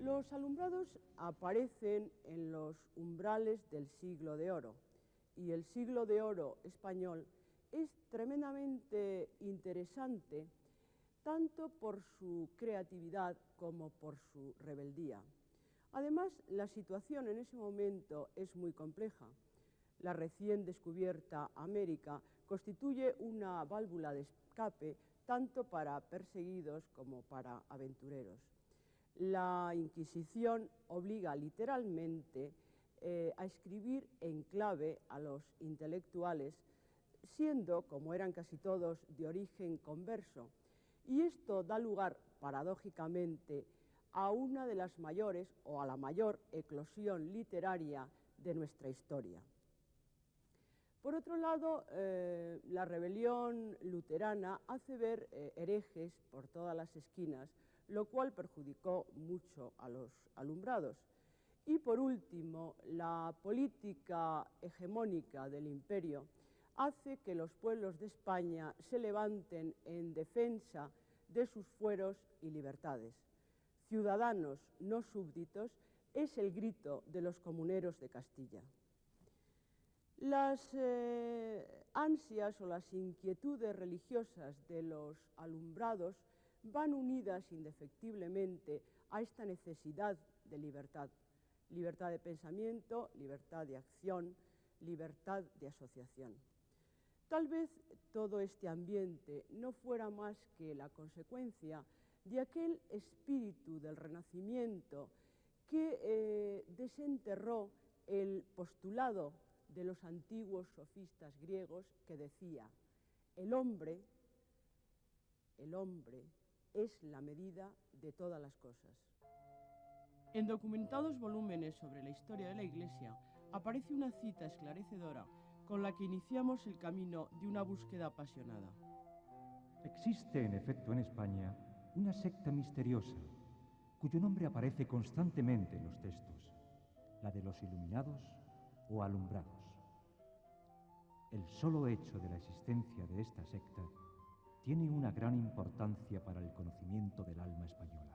Los alumbrados aparecen en los umbrales del Siglo de Oro, y el Siglo de Oro español es tremendamente interesante tanto por su creatividad como por su rebeldía. Además, la situación en ese momento es muy compleja. La recién descubierta América constituye una válvula de escape tanto para perseguidos como para aventureros. La Inquisición obliga literalmente a escribir en clave a los intelectuales, siendo, como eran casi todos, de origen converso, y esto da lugar, paradójicamente, a una de las mayores o a la mayor eclosión literaria de nuestra historia. Por otro lado, la rebelión luterana hace ver herejes por todas las esquinas, lo cual perjudicó mucho a los alumbrados. Y por último, la política hegemónica del imperio hace que los pueblos de España se levanten en defensa de sus fueros y libertades. Ciudadanos, no súbditos, es el grito de los comuneros de Castilla. Las ansias o las inquietudes religiosas de los alumbrados van unidas indefectiblemente a esta necesidad de libertad. Libertad de pensamiento, libertad de acción, libertad de asociación. Tal vez todo este ambiente no fuera más que la consecuencia de aquel espíritu del Renacimiento que desenterró el postulado de los antiguos sofistas griegos que decía: el hombre es la medida de todas las cosas. En documentados volúmenes sobre la historia de la Iglesia aparece una cita esclarecedora con la que iniciamos el camino de una búsqueda apasionada. Existe, en efecto, en España una secta misteriosa cuyo nombre aparece constantemente en los textos, la de los iluminados o alumbrados. El solo hecho de la existencia de esta secta tiene una gran importancia para el conocimiento del alma española.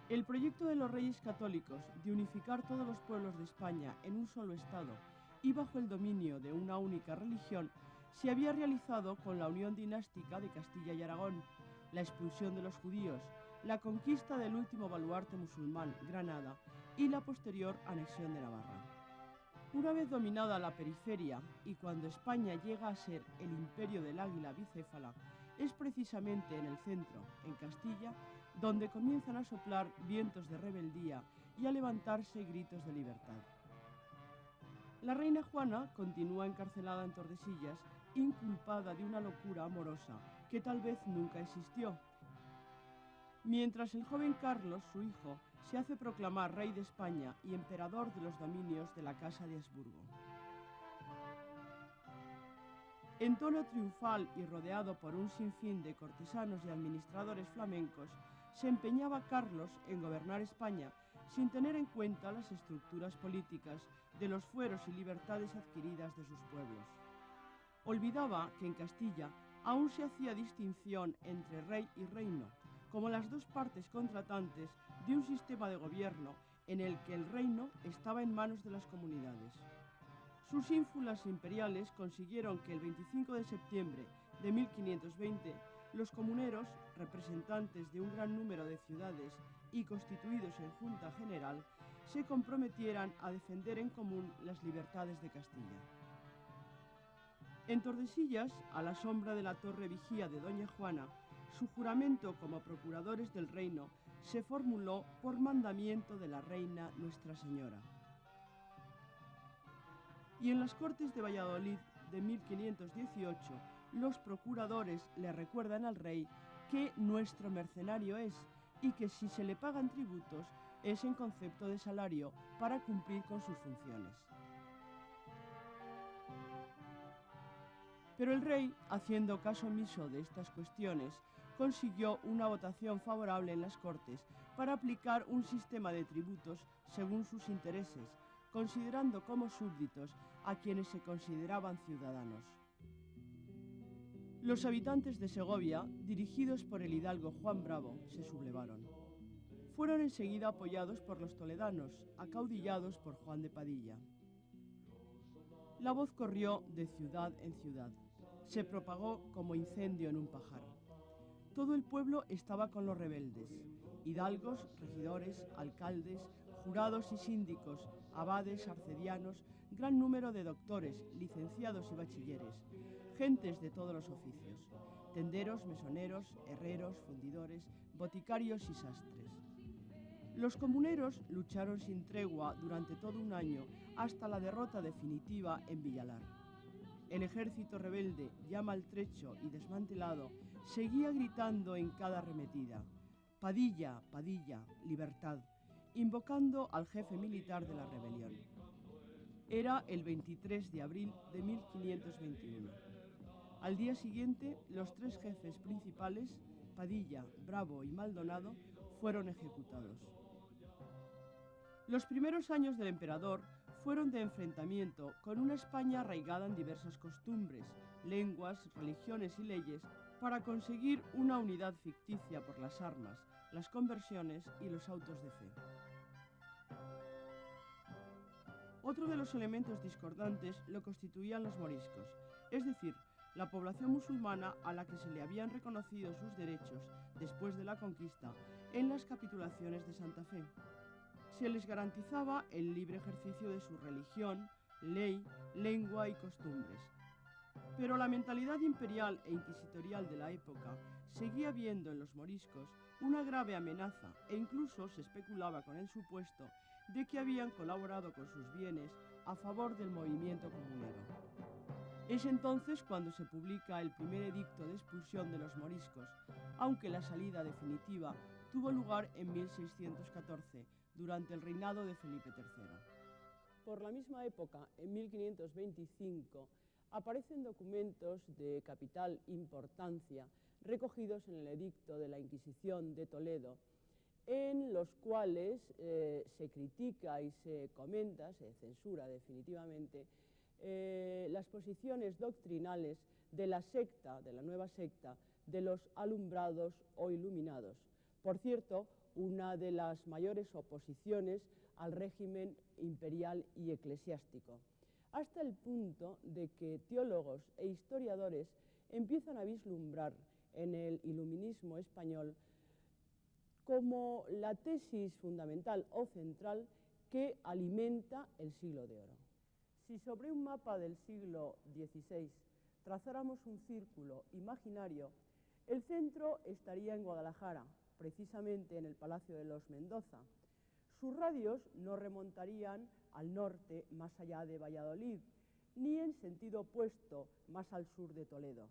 El proyecto de los Reyes Católicos de unificar todos los pueblos de España en un solo Estado y bajo el dominio de una única religión se había realizado con la unión dinástica de Castilla y Aragón, la expulsión de los judíos, la conquista del último baluarte musulmán, Granada, y la posterior anexión de Navarra. Una vez dominada la periferia y cuando España llega a ser el imperio del águila bicéfala, es precisamente en el centro, en Castilla, donde comienzan a soplar vientos de rebeldía y a levantarse gritos de libertad. La reina Juana continúa encarcelada en Tordesillas, inculpada de una locura amorosa que tal vez nunca existió, mientras el joven Carlos, su hijo, se hace proclamar rey de España y emperador de los dominios de la Casa de Habsburgo. En tono triunfal y rodeado por un sinfín de cortesanos y administradores flamencos, se empeñaba Carlos en gobernar España sin tener en cuenta las estructuras políticas de los fueros y libertades adquiridas de sus pueblos. Olvidaba que en Castilla aún se hacía distinción entre rey y reino, como las dos partes contratantes de un sistema de gobierno en el que el reino estaba en manos de las comunidades. Sus ínfulas imperiales consiguieron que el 25 de septiembre de 1520 los comuneros, representantes de un gran número de ciudades y constituidos en Junta General, se comprometieran a defender en común las libertades de Castilla. En Tordesillas, a la sombra de la torre vigía de Doña Juana, su juramento como procuradores del reino se formuló por mandamiento de la reina Nuestra Señora. Y en las Cortes de Valladolid de 1518, los procuradores le recuerdan al rey que nuestro mercenario es y que si se le pagan tributos es en concepto de salario para cumplir con sus funciones. Pero el rey, haciendo caso omiso de estas cuestiones, consiguió una votación favorable en las Cortes para aplicar un sistema de tributos según sus intereses, considerando como súbditos a quienes se consideraban ciudadanos. Los habitantes de Segovia, dirigidos por el hidalgo Juan Bravo, se sublevaron. fueron enseguida apoyados por los toledanos, acaudillados por Juan de Padilla. La voz corrió de ciudad en ciudad. Se propagó como incendio en un pajar. Todo el pueblo estaba con los rebeldes. Hidalgos, regidores, alcaldes, jurados y síndicos, abades, arcedianos, gran número de doctores, licenciados y bachilleres, gentes de todos los oficios, tenderos, mesoneros, herreros, fundidores, boticarios y sastres. Los comuneros lucharon sin tregua durante todo un año hasta la derrota definitiva en Villalar. El ejército rebelde, ya maltrecho y desmantelado, seguía gritando en cada arremetida: Padilla, Padilla, libertad, invocando al jefe militar de la rebelión. Era el 23 de abril de 1521. Al día siguiente, los tres jefes principales, Padilla, Bravo y Maldonado, fueron ejecutados. Los primeros años del emperador fueron de enfrentamiento con una España arraigada en diversas costumbres, lenguas, religiones y leyes para conseguir una unidad ficticia por las armas, las conversiones y los autos de fe. Otro de los elementos discordantes lo constituían los moriscos, es decir, la población musulmana a la que se le habían reconocido sus derechos después de la conquista en las capitulaciones de Santa Fe. Se les garantizaba el libre ejercicio de su religión, ley, lengua y costumbres. Pero la mentalidad imperial e inquisitorial de la época seguía viendo en los moriscos una grave amenaza e incluso se especulaba con el supuesto de que habían colaborado con sus bienes a favor del movimiento comunero. Es entonces cuando se publica el primer edicto de expulsión de los moriscos, aunque la salida definitiva tuvo lugar en 1614, durante el reinado de Felipe III. Por la misma época, en 1525, aparecen documentos de capital importancia recogidos en el edicto de la Inquisición de Toledo, en los cuales se critica y se comenta, se censura definitivamente, las posiciones doctrinales de la secta, de la nueva secta, de los alumbrados o iluminados. Por cierto, una de las mayores oposiciones al régimen imperial y eclesiástico, hasta el punto de que teólogos e historiadores empiezan a vislumbrar en el iluminismo español como la tesis fundamental o central que alimenta el siglo de oro. Si sobre un mapa del siglo XVI trazáramos un círculo imaginario, el centro estaría en Guadalajara, precisamente en el Palacio de los Mendoza. Sus radios no remontarían al norte más allá de Valladolid, ni en sentido opuesto más al sur de Toledo.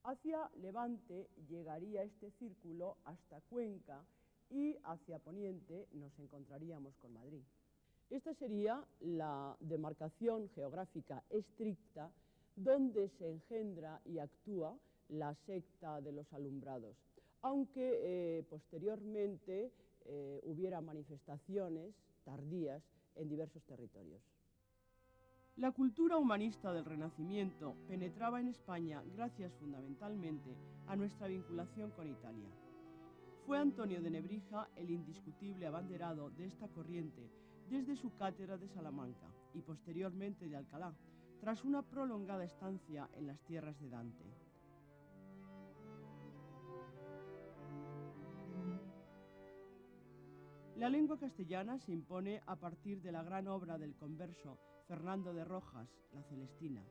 Hacia Levante llegaría este círculo hasta Cuenca y hacia Poniente nos encontraríamos con Madrid. Esta sería la demarcación geográfica estricta donde se engendra y actúa la secta de los alumbrados, aunque posteriormente hubiera manifestaciones tardías en diversos territorios. La cultura humanista del Renacimiento penetraba en España gracias fundamentalmente a nuestra vinculación con Italia. Fue Antonio de Nebrija el indiscutible abanderado de esta corriente desde su cátedra de Salamanca y posteriormente de Alcalá, tras una prolongada estancia en las tierras de Dante. La lengua castellana se impone a partir de la gran obra del converso Fernando de Rojas, La Celestina.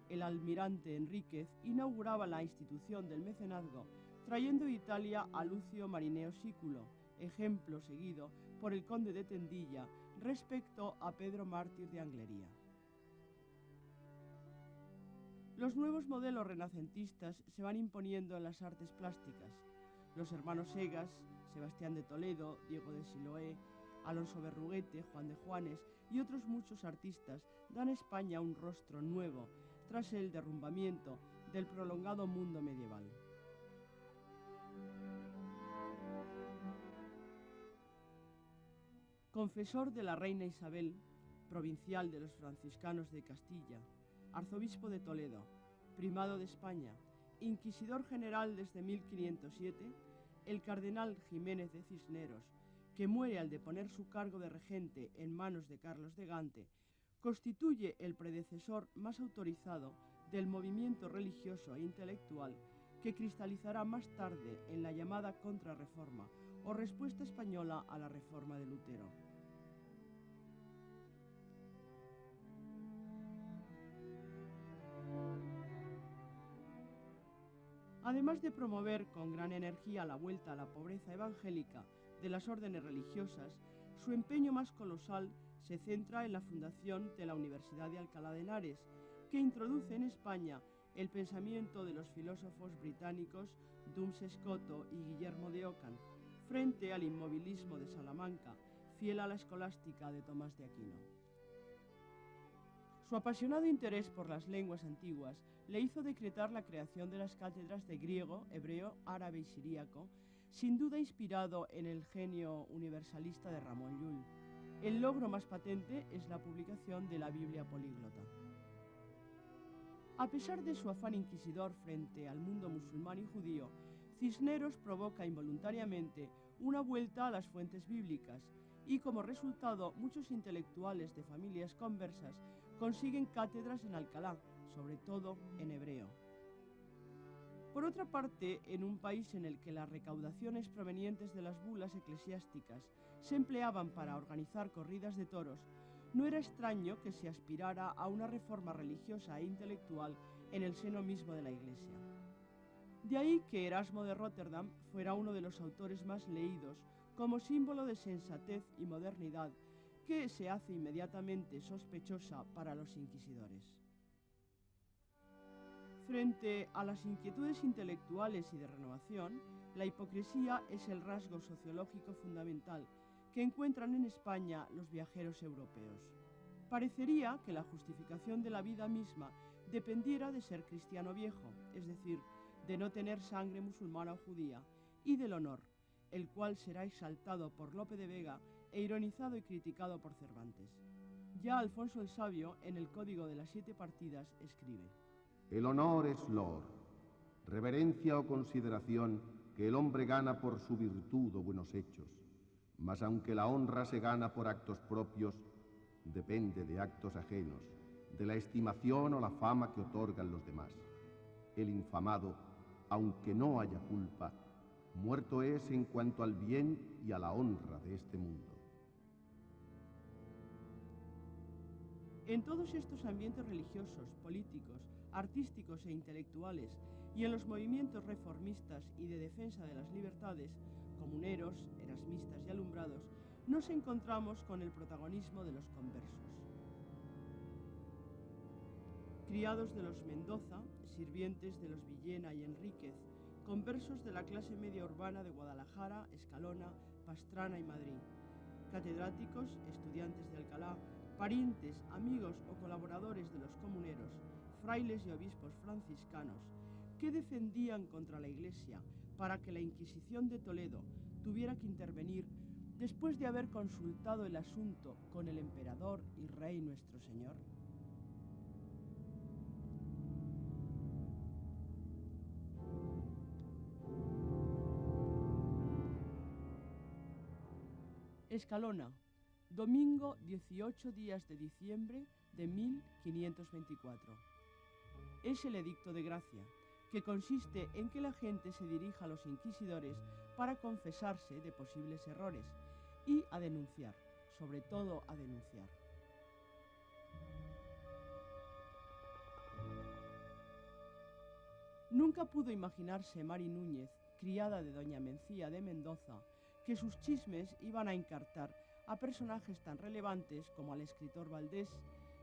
El almirante Enríquez inauguraba la institución del mecenazgo, trayendo de Italia a Lucio Marineo Sículo, ejemplo seguido por el conde de Tendilla respecto a Pedro Mártir de Anglería. Los nuevos modelos renacentistas se van imponiendo en las artes plásticas. Los hermanos Egas, Sebastián de Toledo, Diego de Siloé, Alonso Berruguete, Juan de Juanes y otros muchos artistas dan a España un rostro nuevo tras el derrumbamiento del prolongado mundo medieval. Confesor de la reina Isabel, provincial de los franciscanos de Castilla, arzobispo de Toledo, primado de España, inquisidor general desde 1507, el cardenal Jiménez de Cisneros, que muere al deponer su cargo de regente en manos de Carlos de Gante, constituye el predecesor más autorizado del movimiento religioso e intelectual que cristalizará más tarde en la llamada Contrarreforma o respuesta española a la Reforma de Lutero. Además de promover con gran energía la vuelta a la pobreza evangélica de las órdenes religiosas, su empeño más colosal se centra en la fundación de la Universidad de Alcalá de Henares, que introduce en España el pensamiento de los filósofos británicos Duns Scoto y Guillermo de Ockham, frente al inmovilismo de Salamanca, fiel a la escolástica de Tomás de Aquino. Su apasionado interés por las lenguas antiguas le hizo decretar la creación de las cátedras de griego, hebreo, árabe y siríaco, sin duda inspirado en el genio universalista de Ramón Llull. El logro más patente es la publicación de la Biblia políglota. A pesar de su afán inquisidor frente al mundo musulmán y judío, Cisneros provoca involuntariamente una vuelta a las fuentes bíblicas y, como resultado, muchos intelectuales de familias conversas consiguen cátedras en Alcalá, sobre todo en hebreo. Por otra parte, en un país en el que las recaudaciones provenientes de las bulas eclesiásticas se empleaban para organizar corridas de toros, no era extraño que se aspirara a una reforma religiosa e intelectual en el seno mismo de la Iglesia. De ahí que Erasmo de Róterdam fuera uno de los autores más leídos como símbolo de sensatez y modernidad que se hace inmediatamente sospechosa para los inquisidores. Frente a las inquietudes intelectuales y de renovación, la hipocresía es el rasgo sociológico fundamental que encuentran en España los viajeros europeos. Parecería que la justificación de la vida misma dependiera de ser cristiano viejo, es decir, de no tener sangre musulmana o judía, y del honor, el cual será exaltado por Lope de Vega e ironizado y criticado por Cervantes. Ya Alfonso el Sabio, en el Código de las 7 Partidas, escribe: el honor es loor, reverencia o consideración que el hombre gana por su virtud o buenos hechos, mas aunque la honra se gana por actos propios, depende de actos ajenos, de la estimación o la fama que otorgan los demás. El infamado, aunque no haya culpa, muerto es en cuanto al bien y a la honra de este mundo. En todos estos ambientes religiosos, políticos, artísticos e intelectuales, y en los movimientos reformistas y de defensa de las libertades, comuneros, erasmistas y alumbrados, nos encontramos con el protagonismo de los conversos. Criados de los Mendoza, sirvientes de los Villena y Enríquez, conversos de la clase media urbana de Guadalajara, Escalona, Pastrana y Madrid, catedráticos, estudiantes de Alcalá, parientes, amigos o colaboradores de los comuneros, frailes y obispos franciscanos, que defendían contra la Iglesia para que la Inquisición de Toledo tuviera que intervenir después de haber consultado el asunto con el emperador y rey nuestro Señor. Escalona, domingo 18 días de diciembre de 1524. Es el edicto de gracia, que consiste en que la gente se dirija a los inquisidores para confesarse de posibles errores y a denunciar, sobre todo a denunciar. Nunca pudo imaginarse Mari Núñez, criada de doña Mencía de Mendoza, que sus chismes iban a encartar a personajes tan relevantes como al escritor Valdés,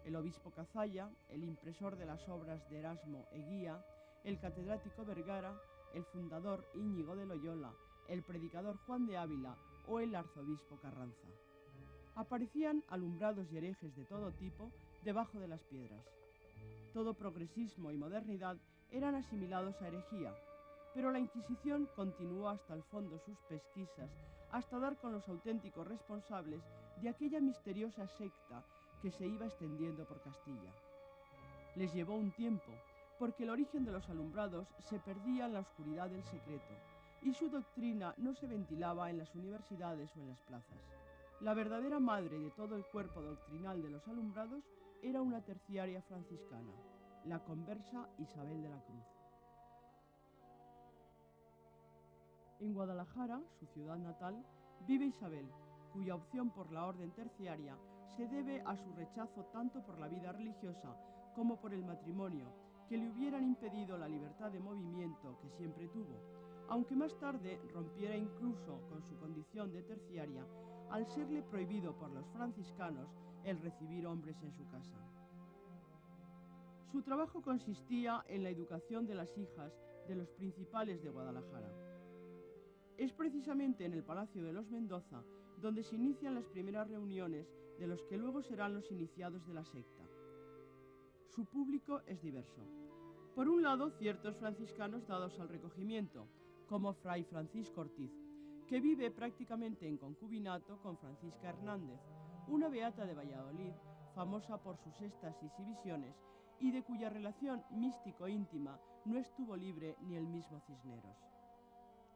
el obispo Cazalla, el impresor de las obras de Erasmo Eguía, el catedrático Vergara, el fundador Íñigo de Loyola, el predicador Juan de Ávila o el arzobispo Carranza. Aparecían alumbrados y herejes de todo tipo debajo de las piedras. Todo progresismo y modernidad eran asimilados a herejía, pero la Inquisición continuó hasta el fondo sus pesquisas, hasta dar con los auténticos responsables de aquella misteriosa secta que se iba extendiendo por Castilla. Les llevó un tiempo, porque el origen de los alumbrados se perdía en la oscuridad del secreto, y su doctrina no se ventilaba en las universidades o en las plazas. La verdadera madre de todo el cuerpo doctrinal de los alumbrados era una terciaria franciscana, la conversa Isabel de la Cruz. En Guadalajara, su ciudad natal, vive Isabel, cuya opción por la orden terciaria se debe a su rechazo tanto por la vida religiosa como por el matrimonio, que le hubieran impedido la libertad de movimiento que siempre tuvo, aunque más tarde rompiera incluso con su condición de terciaria al serle prohibido por los franciscanos el recibir hombres en su casa. Su trabajo consistía en la educación de las hijas de los principales de Guadalajara. Es precisamente en el Palacio de los Mendoza donde se inician las primeras reuniones de los que luego serán los iniciados de la secta. Su público es diverso. Por un lado, ciertos franciscanos dados al recogimiento, como Fray Francisco Ortiz, que vive prácticamente en concubinato con Francisca Hernández, una beata de Valladolid, famosa por sus éxtasis y visiones, y de cuya relación místico-íntima no estuvo libre ni el mismo Cisneros.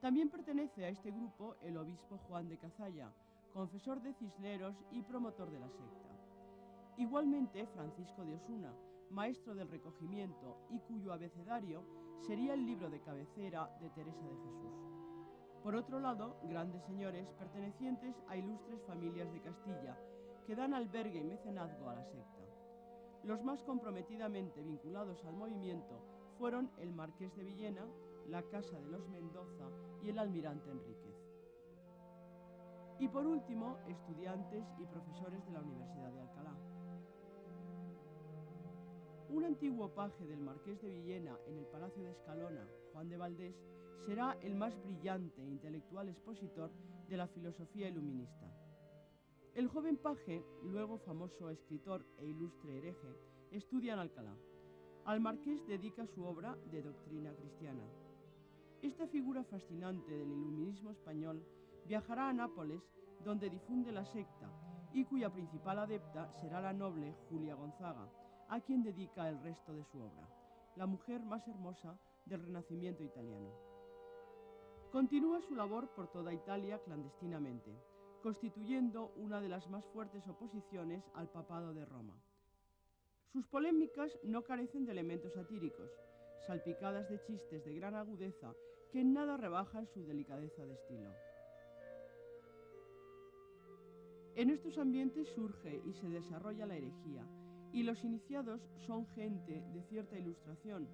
También pertenece a este grupo el obispo Juan de Cazalla, confesor de Cisneros y promotor de la secta. Igualmente, Francisco de Osuna, maestro del recogimiento y cuyo abecedario sería el libro de cabecera de Teresa de Jesús. Por otro lado, grandes señores pertenecientes a ilustres familias de Castilla que dan albergue y mecenazgo a la secta. Los más comprometidamente vinculados al movimiento fueron el Marqués de Villena, la Casa de los Mendoza y el Almirante Enríquez. Y por último, estudiantes y profesores de la Universidad de Alcalá. Un antiguo paje del Marqués de Villena en el Palacio de Escalona, Juan de Valdés, será el más brillante e intelectual expositor de la filosofía iluminista. El joven paje, luego famoso escritor e ilustre hereje, estudia en Alcalá. Al marqués dedica su obra de doctrina cristiana. Esta figura fascinante del iluminismo español viajará a Nápoles, donde difunde la secta, y cuya principal adepta será la noble Julia Gonzaga, a quien dedica el resto de su obra, la mujer más hermosa del Renacimiento italiano. Continúa su labor por toda Italia clandestinamente, constituyendo una de las más fuertes oposiciones al papado de Roma. Sus polémicas no carecen de elementos satíricos, salpicadas de chistes de gran agudeza que en nada rebajan su delicadeza de estilo. En estos ambientes surge y se desarrolla la herejía, y los iniciados son gente de cierta ilustración,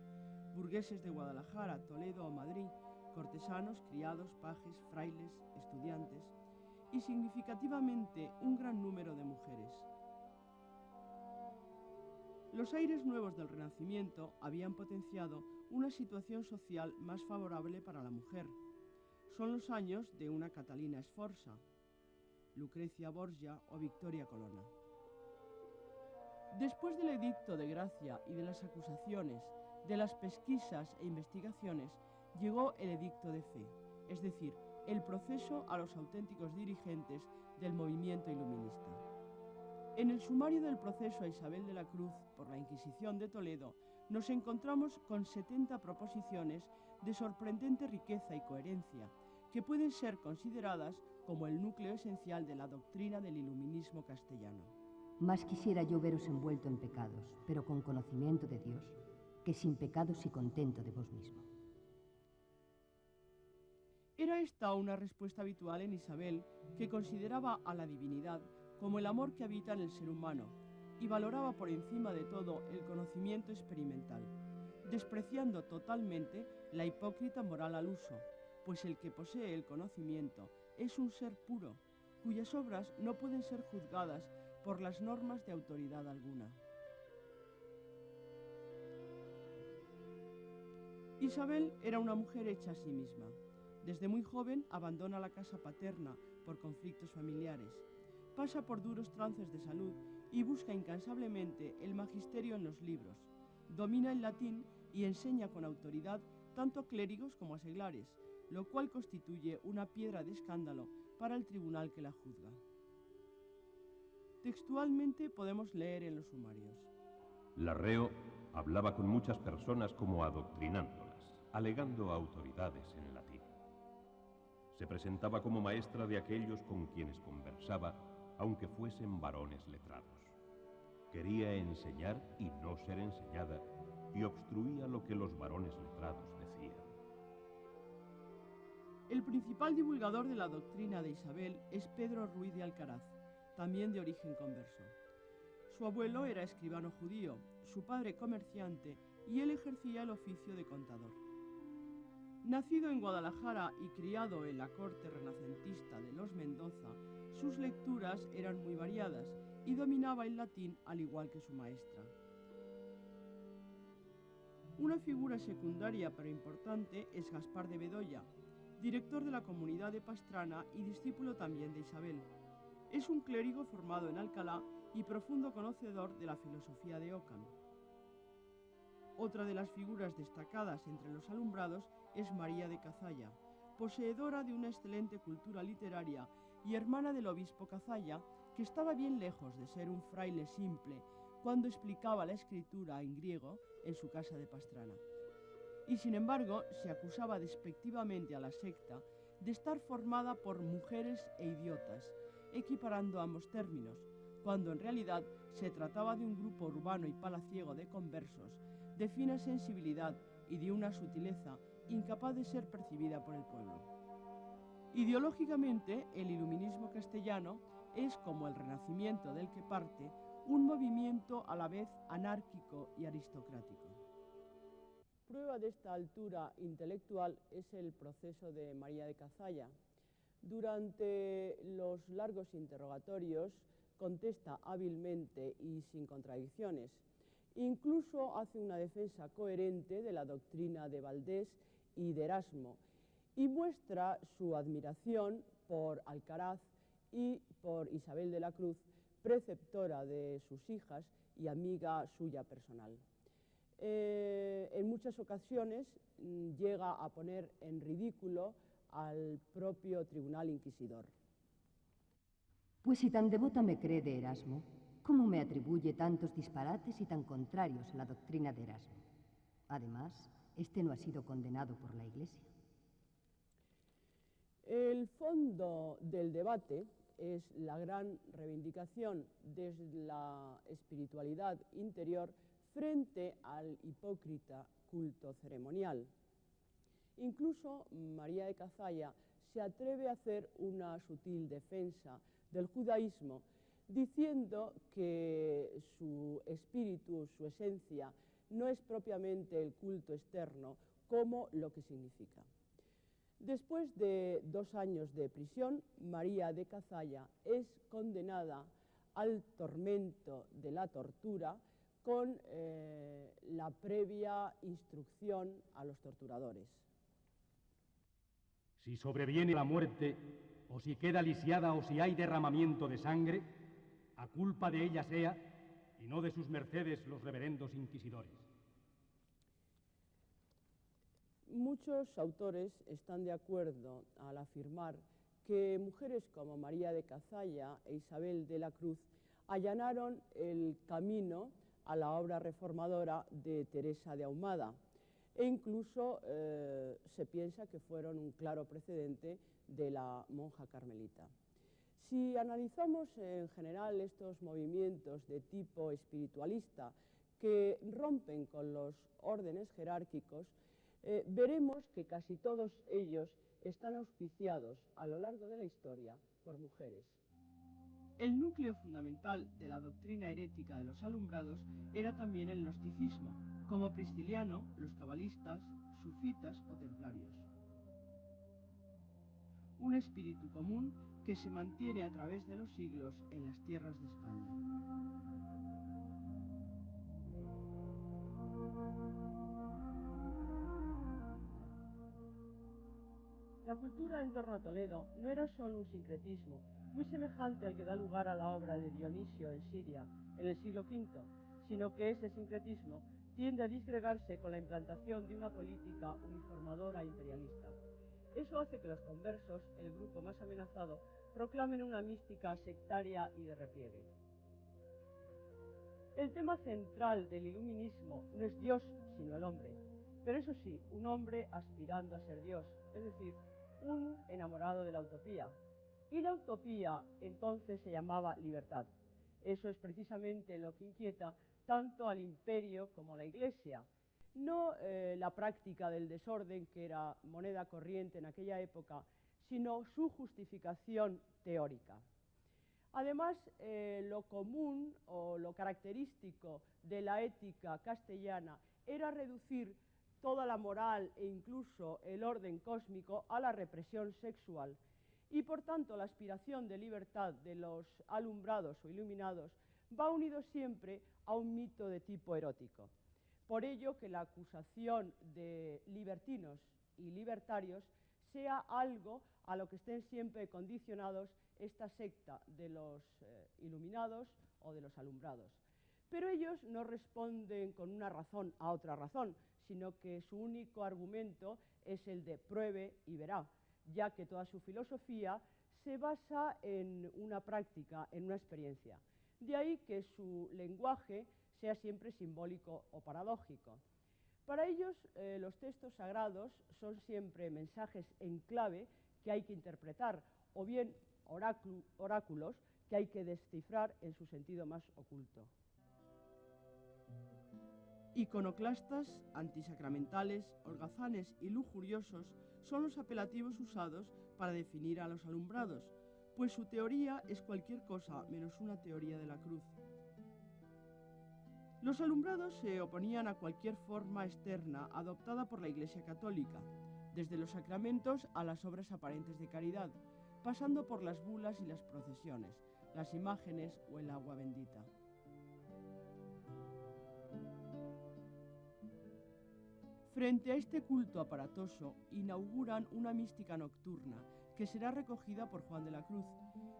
burgueses de Guadalajara, Toledo o Madrid, cortesanos, criados, pajes, frailes, estudiantes, y significativamente un gran número de mujeres. Los aires nuevos del Renacimiento habían potenciado una situación social más favorable para la mujer. Son los años de una Catalina Sforza, Lucrecia Borgia o Victoria Colonna. Después del edicto de gracia y de las acusaciones, de las pesquisas e investigaciones, llegó el edicto de fe, es decir, el proceso a los auténticos dirigentes del movimiento iluminista. En el sumario del proceso a Isabel de la Cruz por la Inquisición de Toledo nos encontramos con 70 proposiciones de sorprendente riqueza y coherencia, que pueden ser consideradas como el núcleo esencial de la doctrina del iluminismo castellano. Más quisiera yo veros envuelto en pecados, pero con conocimiento de Dios, que sin pecados y contento de vos mismo. Era esta una respuesta habitual en Isabel, que consideraba a la divinidad como el amor que habita en el ser humano y valoraba por encima de todo el conocimiento experimental, despreciando totalmente la hipócrita moral al uso, pues el que posee el conocimiento es un ser puro, cuyas obras no pueden ser juzgadas por las normas de autoridad alguna. Isabel era una mujer hecha a sí misma. Desde muy joven abandona la casa paterna por conflictos familiares, pasa por duros trances de salud y busca incansablemente el magisterio en los libros, domina el latín y enseña con autoridad tanto a clérigos como a seglares, lo cual constituye una piedra de escándalo para el tribunal que la juzga. Textualmente podemos leer en los sumarios: La reo hablaba con muchas personas como adoctrinándolas, alegando autoridades en latín. Se presentaba como maestra de aquellos con quienes conversaba, aunque fuesen varones letrados. Quería enseñar y no ser enseñada, y obstruía lo que los varones letrados decían. El principal divulgador de la doctrina de Isabel es Pedro Ruiz de Alcaraz, también de origen converso. Su abuelo era escribano judío, su padre comerciante, y él ejercía el oficio de contador. Nacido en Guadalajara y criado en la corte renacentista de los Mendoza, sus lecturas eran muy variadas y dominaba el latín al igual que su maestra. Una figura secundaria pero importante es Gaspar de Bedoya, director de la comunidad de Pastrana y discípulo también de Isabel. Es un clérigo formado en Alcalá y profundo conocedor de la filosofía de Ockham. Otra de las figuras destacadas entre los alumbrados es María de Cazalla, poseedora de una excelente cultura literaria y hermana del obispo Cazalla, que estaba bien lejos de ser un fraile simple cuando explicaba la escritura en griego en su casa de Pastrana. Y sin embargo, se acusaba despectivamente a la secta de estar formada por mujeres e idiotas, equiparando ambos términos, cuando en realidad se trataba de un grupo urbano y palaciego de conversos, de fina sensibilidad y de una sutileza incapaz de ser percibida por el pueblo. Ideológicamente, el iluminismo castellano es, como el Renacimiento del que parte, un movimiento a la vez anárquico y aristocrático. Prueba de esta altura intelectual es el proceso de María de Cazalla. Durante los largos interrogatorios contesta hábilmente y sin contradicciones. Incluso hace una defensa coherente de la doctrina de Valdés y de Erasmo y muestra su admiración por Alcaraz y por Isabel de la Cruz, preceptora de sus hijas y amiga suya personal. En muchas ocasiones llega a poner en ridículo al propio tribunal inquisidor. Pues si tan devota me cree de Erasmo, ¿cómo me atribuye tantos disparates y tan contrarios a la doctrina de Erasmo? Además, este no ha sido condenado por la Iglesia. El fondo del debate es la gran reivindicación de la espiritualidad interior frente al hipócrita culto ceremonial. Incluso María de Cazalla se atreve a hacer una sutil defensa del judaísmo, diciendo que su espíritu, su esencia, no es propiamente el culto externo como lo que significa. Después de 2 años de prisión, María de Cazalla es condenada al tormento de la tortura con la previa instrucción a los torturadores. Si sobreviene la muerte, o si queda lisiada, o si hay derramamiento de sangre, a culpa de ella sea, y no de sus mercedes los reverendos inquisidores. Muchos autores están de acuerdo al afirmar que mujeres como María de Cazalla e Isabel de la Cruz allanaron el camino a la obra reformadora de Teresa de Ahumada, e incluso se piensa que fueron un claro precedente de la monja carmelita. Si analizamos en general estos movimientos de tipo espiritualista que rompen con los órdenes jerárquicos, veremos que casi todos ellos están auspiciados a lo largo de la historia por mujeres. El núcleo fundamental de la doctrina herética de los alumbrados era también el gnosticismo, como Prisciliano, los cabalistas, sufitas o templarios. Un espíritu común que se mantiene a través de los siglos en las tierras de España. La cultura en torno a Toledo no era solo un sincretismo, muy semejante al que da lugar a la obra de Dionisio en Siria en el siglo V, sino que ese sincretismo tiende a disgregarse con la implantación de una política uniformadora e imperialista. Eso hace que los conversos, el grupo más amenazado, proclamen una mística sectaria y de repliegue. El tema central del iluminismo no es Dios, sino el hombre, pero eso sí, un hombre aspirando a ser Dios, es decir, un enamorado de la utopía. Y la utopía entonces se llamaba libertad. Eso es precisamente lo que inquieta tanto al imperio como a la Iglesia. No la práctica del desorden, que era moneda corriente en aquella época, sino su justificación teórica. Además, lo común o lo característico de la ética castellana era reducir toda la moral e incluso el orden cósmico a la represión sexual. Y por tanto, la aspiración de libertad de los alumbrados o iluminados va unido siempre a un mito de tipo erótico. Por ello que la acusación de libertinos y libertarios sea algo a lo que estén siempre condicionados esta secta de los iluminados o de los alumbrados. Pero ellos no responden con una razón a otra razón, sino que su único argumento es el de pruebe y verá, ya que toda su filosofía se basa en una práctica, en una experiencia. De ahí que su lenguaje sea siempre simbólico o paradójico. Para ellos, los textos sagrados son siempre mensajes en clave que hay que interpretar, o bien oráculos que hay que descifrar en su sentido más oculto. Iconoclastas, antisacramentales, holgazanes y lujuriosos son los apelativos usados para definir a los alumbrados, pues su teoría es cualquier cosa menos una teoría de la cruz. Los alumbrados se oponían a cualquier forma externa adoptada por la Iglesia Católica, desde los sacramentos a las obras aparentes de caridad, pasando por las bulas y las procesiones, las imágenes o el agua bendita. Frente a este culto aparatoso, inauguran una mística nocturna que será recogida por Juan de la Cruz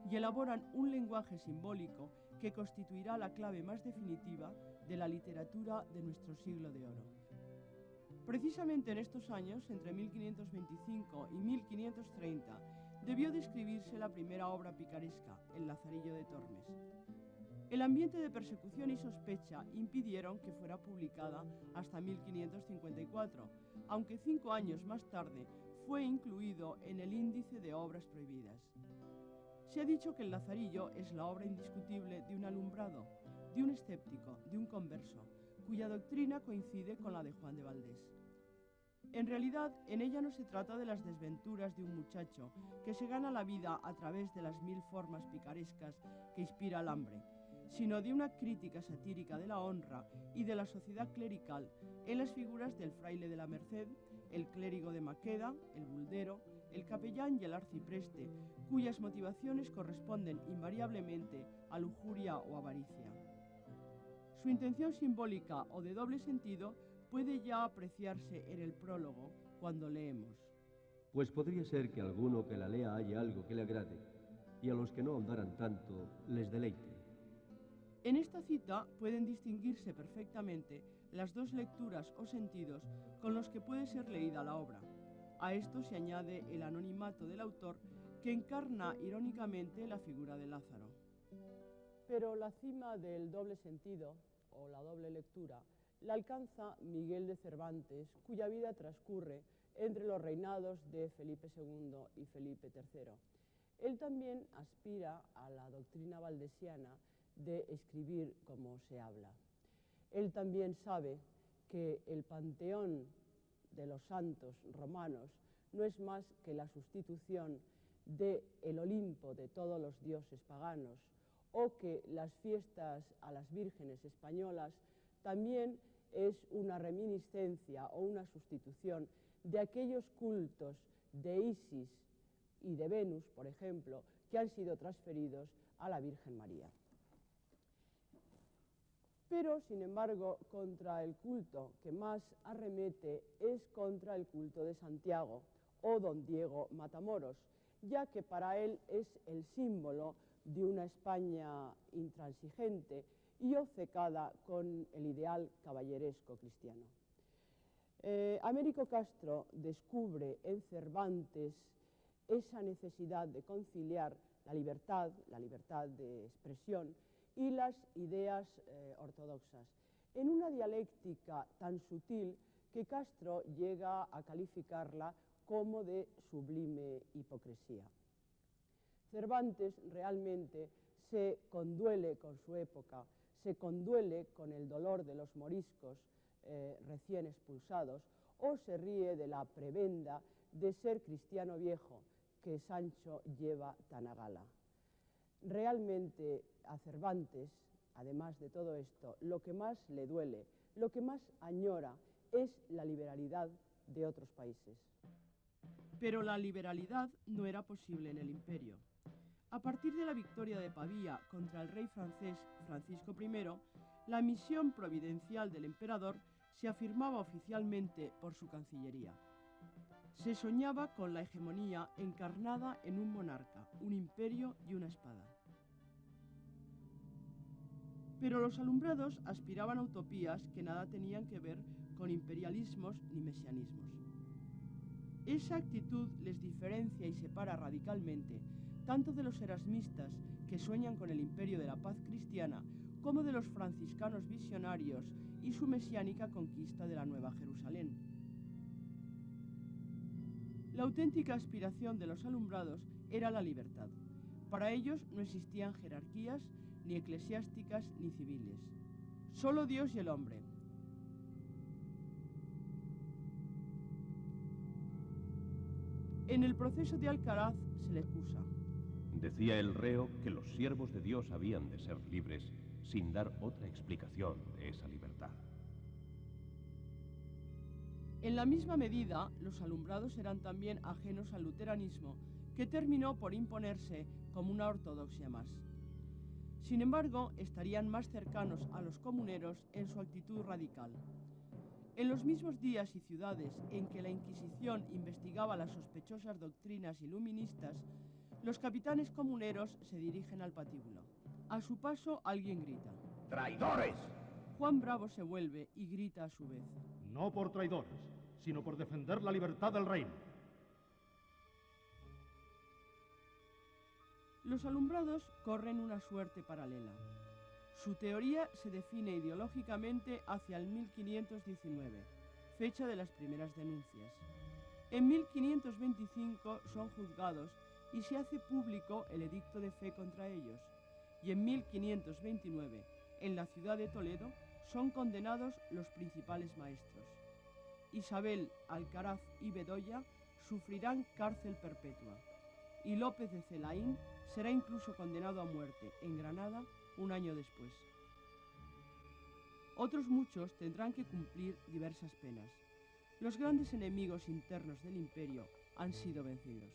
y elaboran un lenguaje simbólico que constituirá la clave más definitiva de la literatura de nuestro siglo de oro. Precisamente en estos años, entre 1525 y 1530, debió de escribirse la primera obra picaresca, El Lazarillo de Tormes. El ambiente de persecución y sospecha impidieron que fuera publicada hasta 1554, aunque 5 años más tarde fue incluido en el índice de obras prohibidas. Se ha dicho que El Lazarillo es la obra indiscutible de un alumbrado, de un escéptico, de un converso, cuya doctrina coincide con la de Juan de Valdés. En realidad, en ella no se trata de las desventuras de un muchacho que se gana la vida a través de las 1000 formas picarescas que inspira el hambre, sino de una crítica satírica de la honra y de la sociedad clerical en las figuras del fraile de la Merced, el clérigo de Maqueda, el buldero, el capellán y el arcipreste, cuyas motivaciones corresponden invariablemente a lujuria o avaricia. Su intención simbólica o de doble sentido puede ya apreciarse en el prólogo cuando leemos. Pues podría ser que alguno que la lea haya algo que le agrade, y a los que no ahondaran tanto les deleite. En esta cita pueden distinguirse perfectamente las dos lecturas o sentidos con los que puede ser leída la obra. A esto se añade el anonimato del autor, que encarna irónicamente la figura de Lázaro. Pero la cima del doble sentido, o la doble lectura, la alcanza Miguel de Cervantes, cuya vida transcurre entre los reinados de Felipe II y Felipe III. Él también aspira a la doctrina valdesiana de escribir como se habla. Él también sabe que el panteón de los santos romanos no es más que la sustitución del Olimpo de todos los dioses paganos, o que las fiestas a las vírgenes españolas también es una reminiscencia o una sustitución de aquellos cultos de Isis y de Venus, por ejemplo, que han sido transferidos a la Virgen María. Pero, sin embargo, contra el culto que más arremete es contra el culto de Santiago o don Diego Matamoros, ya que para él es el símbolo de una España intransigente y obcecada con el ideal caballeresco cristiano. Américo Castro descubre en Cervantes esa necesidad de conciliar la libertad de expresión y las ideas ortodoxas, en una dialéctica tan sutil que Castro llega a calificarla como de sublime hipocresía. Cervantes realmente se conduele con su época, se conduele con el dolor de los moriscos recién expulsados, o se ríe de la prebenda de ser cristiano viejo que Sancho lleva tan a gala. Realmente a Cervantes, además de todo esto, lo que más le duele, lo que más añora es la liberalidad de otros países. Pero la liberalidad no era posible en el imperio. A partir de la victoria de Pavía contra el rey francés Francisco I, la misión providencial del emperador se afirmaba oficialmente por su cancillería. Se soñaba con la hegemonía encarnada en un monarca, un imperio y una espada. Pero los alumbrados aspiraban a utopías que nada tenían que ver con imperialismos ni mesianismos. Esa actitud les diferencia y separa radicalmente tanto de los erasmistas que sueñan con el imperio de la paz cristiana como de los franciscanos visionarios y su mesiánica conquista de la Nueva Jerusalén. La auténtica aspiración de los alumbrados era la libertad. Para ellos no existían jerarquías, ni eclesiásticas ni civiles. Solo Dios y el hombre. En el proceso de Alcaraz se le excusa. Decía el reo que los siervos de Dios habían de ser libres sin dar otra explicación de esa libertad. En la misma medida, los alumbrados eran también ajenos al luteranismo, que terminó por imponerse como una ortodoxia más. Sin embargo, estarían más cercanos a los comuneros en su actitud radical. En los mismos días y ciudades en que la Inquisición investigaba las sospechosas doctrinas iluministas, los capitanes comuneros se dirigen al patíbulo. A su paso, alguien grita: ¡Traidores! Juan Bravo se vuelve y grita a su vez: No por traidores, sino por defender la libertad del reino. Los alumbrados corren una suerte paralela. Su teoría se define ideológicamente hacia el 1519, fecha de las primeras denuncias. En 1525 son juzgados y se hace público el edicto de fe contra ellos, y en 1529, en la ciudad de Toledo, son condenados los principales maestros. Isabel, Alcaraz y Bedoya sufrirán cárcel perpetua, y López de Celaín será incluso condenado a muerte en Granada un año después. Otros muchos tendrán que cumplir diversas penas. Los grandes enemigos internos del imperio han sido vencidos.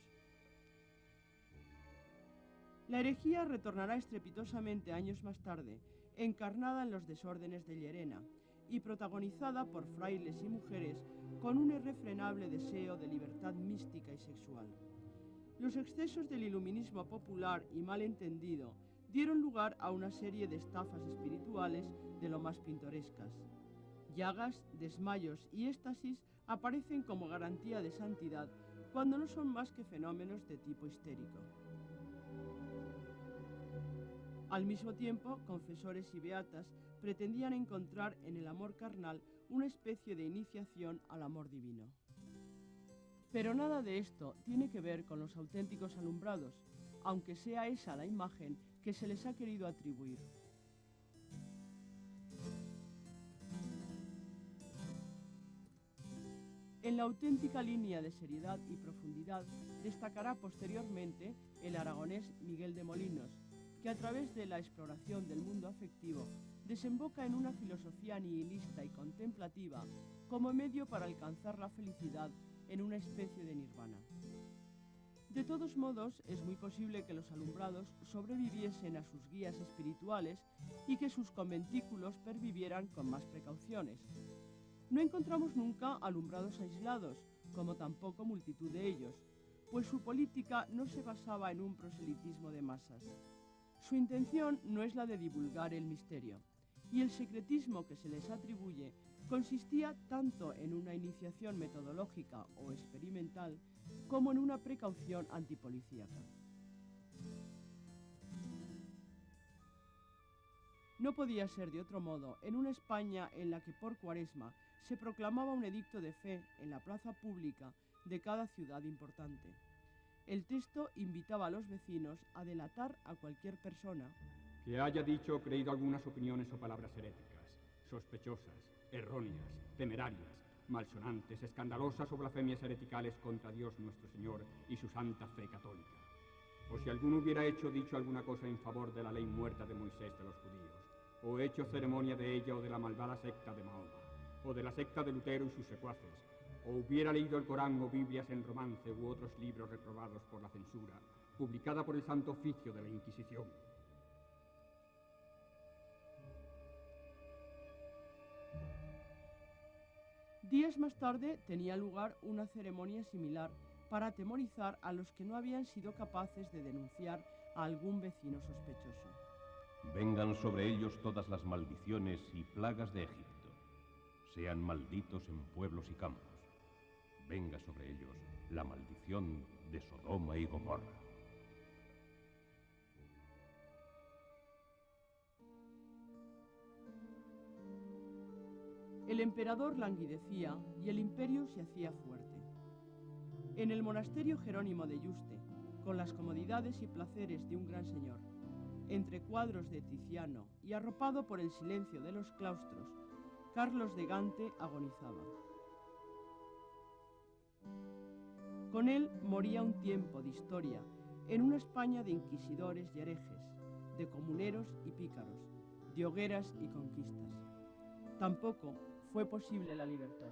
La herejía retornará estrepitosamente años más tarde, encarnada en los desórdenes de Llerena y protagonizada por frailes y mujeres con un irrefrenable deseo de libertad mística y sexual. Los excesos del iluminismo popular y malentendido dieron lugar a una serie de estafas espirituales de lo más pintorescas. Llagas, desmayos y éxtasis aparecen como garantía de santidad cuando no son más que fenómenos de tipo histérico. Al mismo tiempo, confesores y beatas pretendían encontrar en el amor carnal una especie de iniciación al amor divino. Pero nada de esto tiene que ver con los auténticos alumbrados, aunque sea esa la imagen que se les ha querido atribuir. En la auténtica línea de seriedad y profundidad destacará posteriormente el aragonés Miguel de Molinos, que a través de la exploración del mundo afectivo desemboca en una filosofía nihilista y contemplativa como medio para alcanzar la felicidad en una especie de nirvana. De todos modos, es muy posible que los alumbrados sobreviviesen a sus guías espirituales y que sus conventículos pervivieran con más precauciones. No encontramos nunca alumbrados aislados, como tampoco multitud de ellos, pues su política no se basaba en un proselitismo de masas. Su intención no es la de divulgar el misterio, y el secretismo que se les atribuye consistía tanto en una iniciación metodológica o experimental como en una precaución antipolicíaca. No podía ser de otro modo en una España en la que por Cuaresma se proclamaba un edicto de fe en la plaza pública de cada ciudad importante. El texto invitaba a los vecinos a delatar a cualquier persona que haya dicho o creído algunas opiniones o palabras heréticas, sospechosas, erróneas, temerarias, malsonantes, escandalosas o blasfemias hereticales contra Dios nuestro Señor y su santa fe católica. O si alguno hubiera dicho alguna cosa en favor de la ley muerta de Moisés de los judíos, o hecho ceremonia de ella o de la malvada secta de Mahoma, o de la secta de Lutero y sus secuaces, o hubiera leído el Corán o Biblias en romance u otros libros reprobados por la censura, publicada por el Santo Oficio de la Inquisición. Días más tarde tenía lugar una ceremonia similar para atemorizar a los que no habían sido capaces de denunciar a algún vecino sospechoso. Vengan sobre ellos todas las maldiciones y plagas de Egipto. Sean malditos en pueblos y campos. Venga sobre ellos la maldición de Sodoma y Gomorra. El emperador languidecía y el imperio se hacía fuerte. En el monasterio Jerónimo de Yuste, con las comodidades y placeres de un gran señor, entre cuadros de Tiziano y arropado por el silencio de los claustros, Carlos de Gante agonizaba. Con él moría un tiempo de historia en una España de inquisidores y herejes, de comuneros y pícaros, de hogueras y conquistas. Tampoco fue posible la libertad.